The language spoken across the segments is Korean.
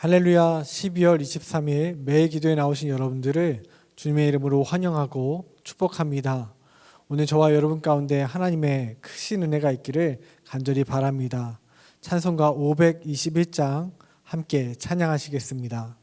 할렐루야. 12월 23일 매일 기도에 나오신 여러분들을 주님의 이름으로 환영하고 축복합니다. 오늘 저와 여러분 가운데 하나님의 크신 은혜가 있기를 간절히 바랍니다. 찬송가 521장 함께 찬양하시겠습니다.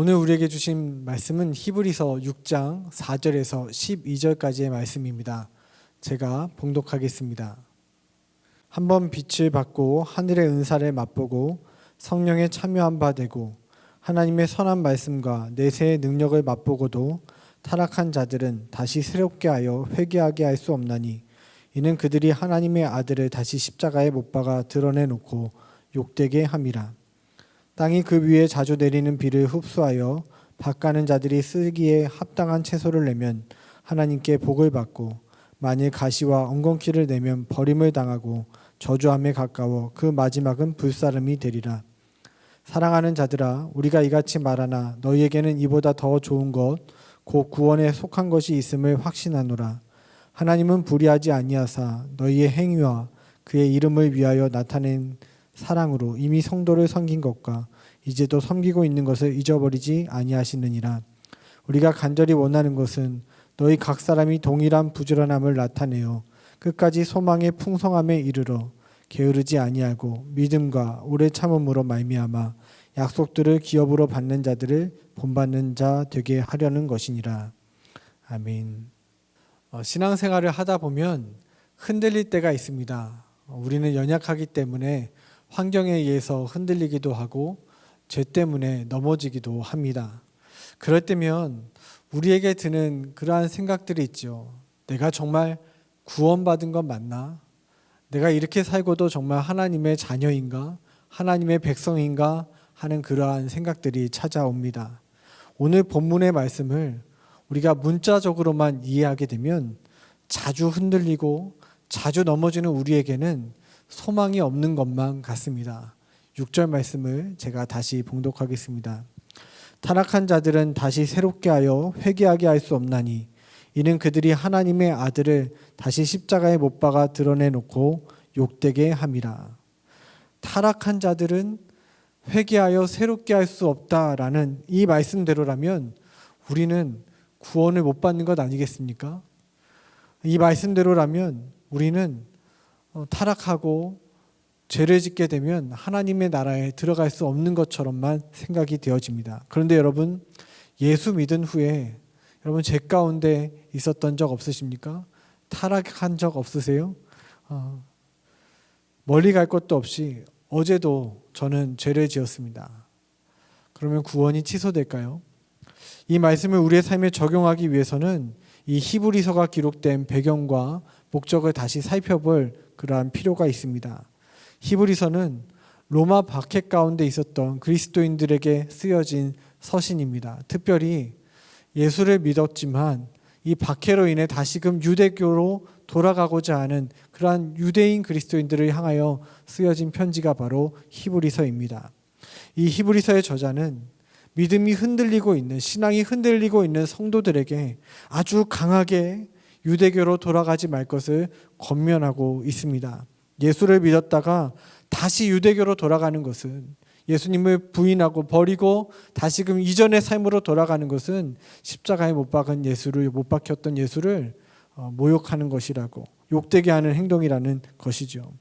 오늘 우리에게 주신 말씀은 히브리서 6장 4절에서 12절까지의 말씀입니다. 제가 봉독하겠습니다. 한번 빛을 받고 하늘의 은사를 맛보고 성령에 참여한 바 되고 하나님의 선한 말씀과 내세의 능력을 맛보고도 타락한 자들은 다시 새롭게 하여 회개하게 할 수 없나니 이는 그들이 하나님의 아들을 다시 십자가에 못 박아 드러내놓고 욕되게 함이라. 땅이 그 위에 자주 내리는 비를 흡수하여 밭가는 자들이 쓰기에 합당한 채소를 내면 하나님께 복을 받고 만일 가시와 엉겅퀴를 내면 버림을 당하고 저주함에 가까워 그 마지막은 불사름이 되리라. 사랑하는 자들아, 우리가 이같이 말하나 너희에게는 이보다 더 좋은 것 곧 구원에 속한 것이 있음을 확신하노라. 하나님은 불의하지 아니하사 너희의 행위와 그의 이름을 위하여 나타낸 사랑으로 이미 성도를 섬긴 것과 이제도 섬기고 있는 것을 잊어버리지 아니하시느니라. 우리가 간절히 원하는 것은 너희 각 사람이 동일한 부지런함을 나타내어 끝까지 소망의 풍성함에 이르러 게으르지 아니하고 믿음과 오래 참음으로 말미암아 약속들을 기업으로 받는 자들을 본받는 자 되게 하려는 것이니라. 아멘. 신앙생활을 하다 보면 흔들릴 때가 있습니다. 우리는 연약하기 때문에 환경에 의해서 흔들리기도 하고 죄 때문에 넘어지기도 합니다. 그럴 때면 우리에게 드는 그러한 생각들이 있죠. 내가 정말 구원받은 건 맞나? 내가 이렇게 살고도 정말 하나님의 자녀인가? 하나님의 백성인가? 하는 그러한 생각들이 찾아옵니다. 오늘 본문의 말씀을 우리가 문자적으로만 이해하게 되면 자주 흔들리고 자주 넘어지는 우리에게는 소망이 없는 것만 같습니다. 6절 말씀을 제가 다시 봉독하겠습니다. 타락한 자들은 다시 새롭게 하여 회개하게 할 수 없나니 이는 그들이 하나님의 아들을 다시 십자가에 못 박아 드러내놓고 욕되게 함이라. 타락한 자들은 회개하여 새롭게 할 수 없다라는 이 말씀대로라면 우리는 구원을 못 받는 것 아니겠습니까? 이 말씀대로라면 우리는 타락하고 죄를 짓게 되면 하나님의 나라에 들어갈 수 없는 것처럼만 생각이 되어집니다. 그런데 여러분, 예수 믿은 후에 여러분 죄 가운데 있었던 적 없으십니까? 타락한 적 없으세요? 멀리 갈 것도 없이 어제도 저는 죄를 지었습니다. 그러면 구원이 취소될까요? 이 말씀을 우리의 삶에 적용하기 위해서는 이 히브리서가 기록된 배경과 목적을 다시 살펴볼 그러한 필요가 있습니다. 히브리서는 로마 박해 가운데 있었던 그리스도인들에게 쓰여진 서신입니다. 특별히 예수를 믿었지만 이 박해로 인해 다시금 유대교로 돌아가고자 하는 그러한 유대인 그리스도인들을 향하여 쓰여진 편지가 바로 히브리서입니다. 이 히브리서의 저자는 믿음이 흔들리고 있는, 신앙이 흔들리고 있는 성도들에게 아주 강하게 유대교로 돌아가지 말 것을 권면하고 있습니다. 예수를 믿었다가 다시 유대교로 돌아가는 것은, 예수님을 부인하고 버리고 다시금 이전의 삶으로 돌아가는 것은 십자가에 못 박혔던 예수를 모욕하는 것이라고, 욕되게 하는 행동이라는 것이죠.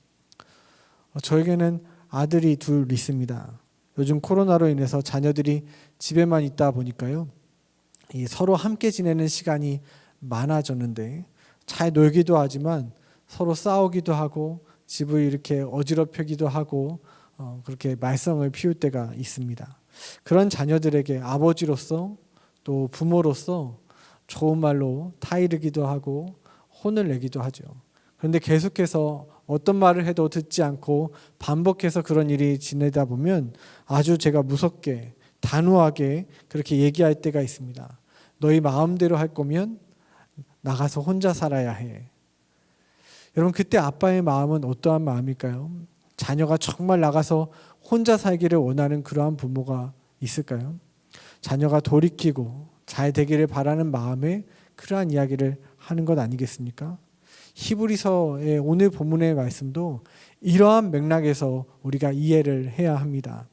저에게는 아들이 둘 있습니다. 요즘 코로나로 인해서 자녀들이 집에만 있다 보니까요, 서로 함께 지내는 시간이 많아졌는데 잘 놀기도 하지만 서로 싸우기도 하고 집을 이렇게 어지럽히기도 하고 그렇게 말썽을 피울 때가 있습니다. 그런 자녀들에게 아버지로서 또 부모로서 좋은 말로 타이르기도 하고 혼을 내기도 하죠. 그런데 계속해서 어떤 말을 해도 듣지 않고 반복해서 그런 일이 지내다 보면 아주 제가 무섭게 단호하게 그렇게 얘기할 때가 있습니다. 너희 마음대로 할 거면 나가서 혼자 살아야 해. 여러분, 그때 아빠의 마음은 어떠한 마음일까요? 자녀가 정말 나가서 혼자 살기를 원하는 그러한 부모가 있을까요? 자녀가 돌이키고 잘 되기를 바라는 마음에 그러한 이야기를 하는 것 아니겠습니까? 히브리서의 오늘 본문의 말씀도 이러한 맥락에서 우리가 이해를 해야 합니다.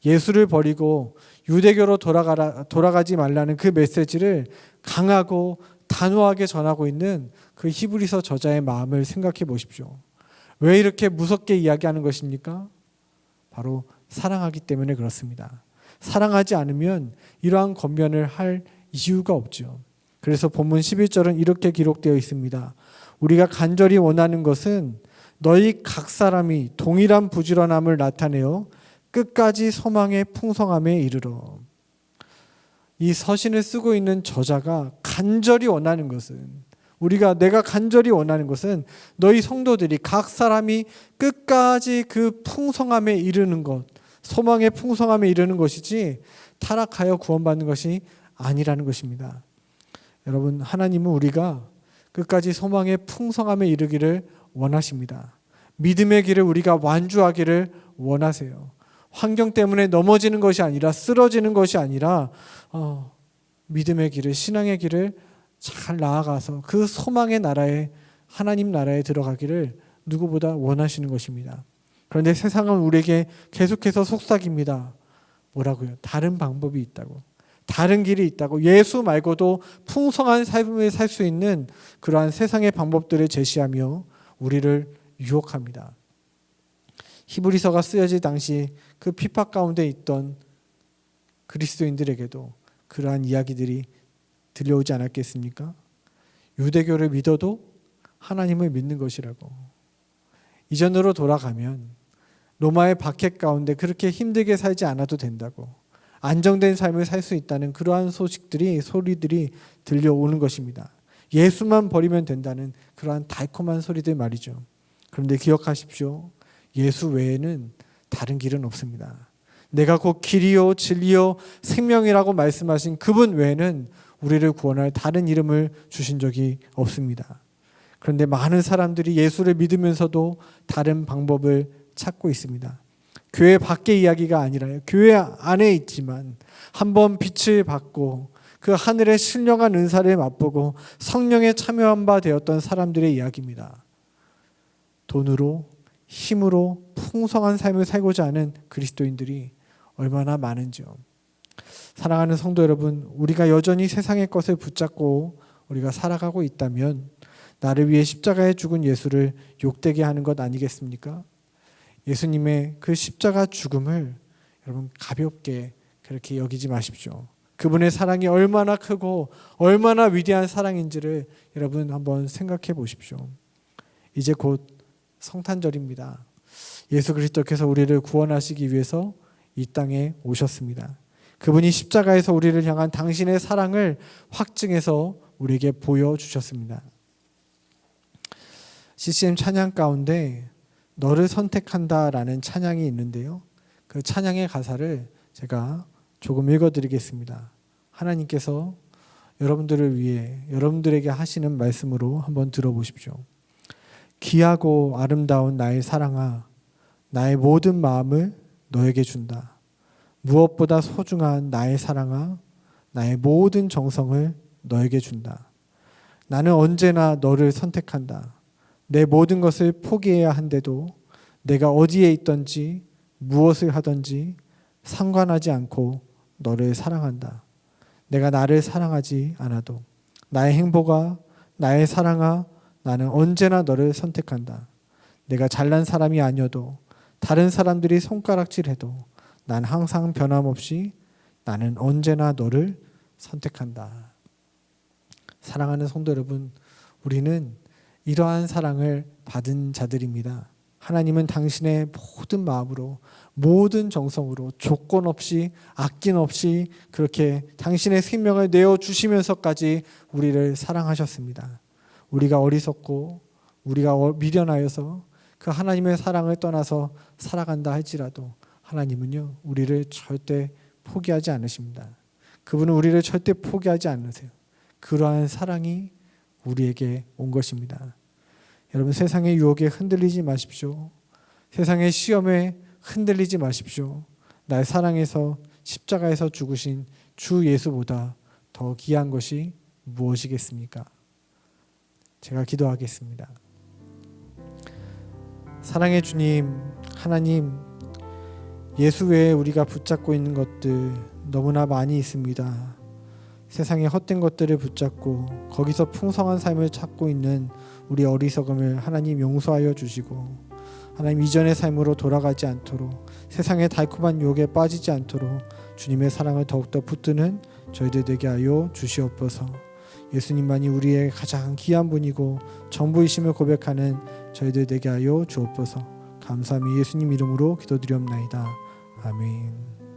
예수를 버리고 유대교로 돌아가지 말라는 그 메시지를 강하고 단호하게 전하고 있는 그 히브리서 저자의 마음을 생각해 보십시오. 왜 이렇게 무섭게 이야기하는 것입니까? 바로 사랑하기 때문에 그렇습니다. 사랑하지 않으면 이러한 권면을 할 이유가 없죠. 그래서 본문 11절은 이렇게 기록되어 있습니다. 우리가 간절히 원하는 것은 너희 각 사람이 동일한 부지런함을 나타내어 끝까지 소망의 풍성함에 이르러. 이 서신을 쓰고 있는 저자가 간절히 원하는 것은, 내가 간절히 원하는 것은 너희 성도들이 각 사람이 끝까지 그 풍성함에 이르는 것, 소망의 풍성함에 이르는 것이지 타락하여 구원받는 것이 아니라는 것입니다. 여러분, 하나님은 우리가 끝까지 소망의 풍성함에 이르기를 원하십니다. 믿음의 길을 우리가 완주하기를 원하세요. 환경 때문에 넘어지는 것이 아니라, 쓰러지는 것이 아니라 믿음의 길을, 신앙의 길을 잘 나아가서 그 소망의 나라에, 하나님 나라에 들어가기를 누구보다 원하시는 것입니다. 그런데 세상은 우리에게 계속해서 속삭입니다. 뭐라고요? 다른 방법이 있다고, 다른 길이 있다고, 예수 말고도 풍성한 삶을 살 수 있는 그러한 세상의 방법들을 제시하며 우리를 유혹합니다. 히브리서가 쓰여질 당시 그 핍박 가운데 있던 그리스도인들에게도 그러한 이야기들이 들려오지 않았겠습니까? 유대교를 믿어도 하나님을 믿는 것이라고, 이전으로 돌아가면 로마의 박해 가운데 그렇게 힘들게 살지 않아도 된다고, 안정된 삶을 살 수 있다는 그러한 소리들이 들려오는 것입니다. 예수만 버리면 된다는 그러한 달콤한 소리들 말이죠. 그런데 기억하십시오. 예수 외에는 다른 길은 없습니다. 내가 곧 길이요 진리요 생명이라고 말씀하신 그분 외에는 우리를 구원할 다른 이름을 주신 적이 없습니다. 그런데 많은 사람들이 예수를 믿으면서도 다른 방법을 찾고 있습니다. 교회 밖의 이야기가 아니라요, 교회 안에 있지만 한번 빛을 받고 그 하늘의 신령한 은사를 맛보고 성령에 참여한 바 되었던 사람들의 이야기입니다. 돈으로, 힘으로 풍성한 삶을 살고자 하는 그리스도인들이 얼마나 많은지요. 사랑하는 성도 여러분, 우리가 여전히 세상의 것을 붙잡고 우리가 살아가고 있다면 나를 위해 십자가에 죽은 예수를 욕되게 하는 것 아니겠습니까? 예수님의 그 십자가 죽음을 여러분 가볍게 그렇게 여기지 마십시오. 그분의 사랑이 얼마나 크고 얼마나 위대한 사랑인지를 여러분 한번 생각해 보십시오. 이제 곧 성탄절입니다. 예수 그리스도께서 우리를 구원하시기 위해서 이 땅에 오셨습니다. 그분이 십자가에서 우리를 향한 당신의 사랑을 확증해서 우리에게 보여주셨습니다. CCM 찬양 가운데 너를 선택한다라는 찬양이 있는데요. 그 찬양의 가사를 제가 조금 읽어드리겠습니다. 하나님께서 여러분들을 위해 여러분들에게 하시는 말씀으로 한번 들어보십시오. 귀하고 아름다운 나의 사랑아, 나의 모든 마음을 너에게 준다. 무엇보다 소중한 나의 사랑아, 나의 모든 정성을 너에게 준다. 나는 언제나 너를 선택한다. 내 모든 것을 포기해야 한데도 내가 어디에 있든지 무엇을 하든지 상관하지 않고 너를 사랑한다. 내가 나를 사랑하지 않아도 나의 행복아, 나의 사랑아, 나는 언제나 너를 선택한다. 내가 잘난 사람이 아니어도 다른 사람들이 손가락질해도 난 항상 변함없이 나는 언제나 너를 선택한다. 사랑하는 성도 여러분, 우리는 이러한 사랑을 받은 자들입니다. 하나님은 당신의 모든 마음으로 모든 정성으로 조건 없이 아낌없이 그렇게 당신의 생명을 내어주시면서까지 우리를 사랑하셨습니다. 우리가 어리석고 우리가 미련하여서 그 하나님의 사랑을 떠나서 살아간다 할지라도 하나님은요, 우리를 절대 포기하지 않으십니다. 그분은 우리를 절대 포기하지 않으세요. 그러한 사랑이 우리에게 온 것입니다. 여러분, 세상의 유혹에 흔들리지 마십시오. 세상의 시험에 흔들리지 마십시오. 날 사랑해서 십자가에서 죽으신 주 예수보다 더 귀한 것이 무엇이겠습니까? 제가 기도하겠습니다. 사랑의 주님, 하나님, 예수 외에 우리가 붙잡고 있는 것들 너무나 많이 있습니다. 세상의 헛된 것들을 붙잡고 거기서 풍성한 삶을 찾고 있는 우리 어리석음을 하나님 용서하여 주시고, 하나님 이전의 삶으로 돌아가지 않도록, 세상의 달콤한 유혹에 빠지지 않도록 주님의 사랑을 더욱더 붙드는 저희들 되게 하여 주시옵소서. 예수님만이 우리의 가장 귀한 분이고 전부이심을 고백하는 저희들 되게 하여 주옵소서. 감사함이 예수님 이름으로 기도드리옵나이다. 아멘.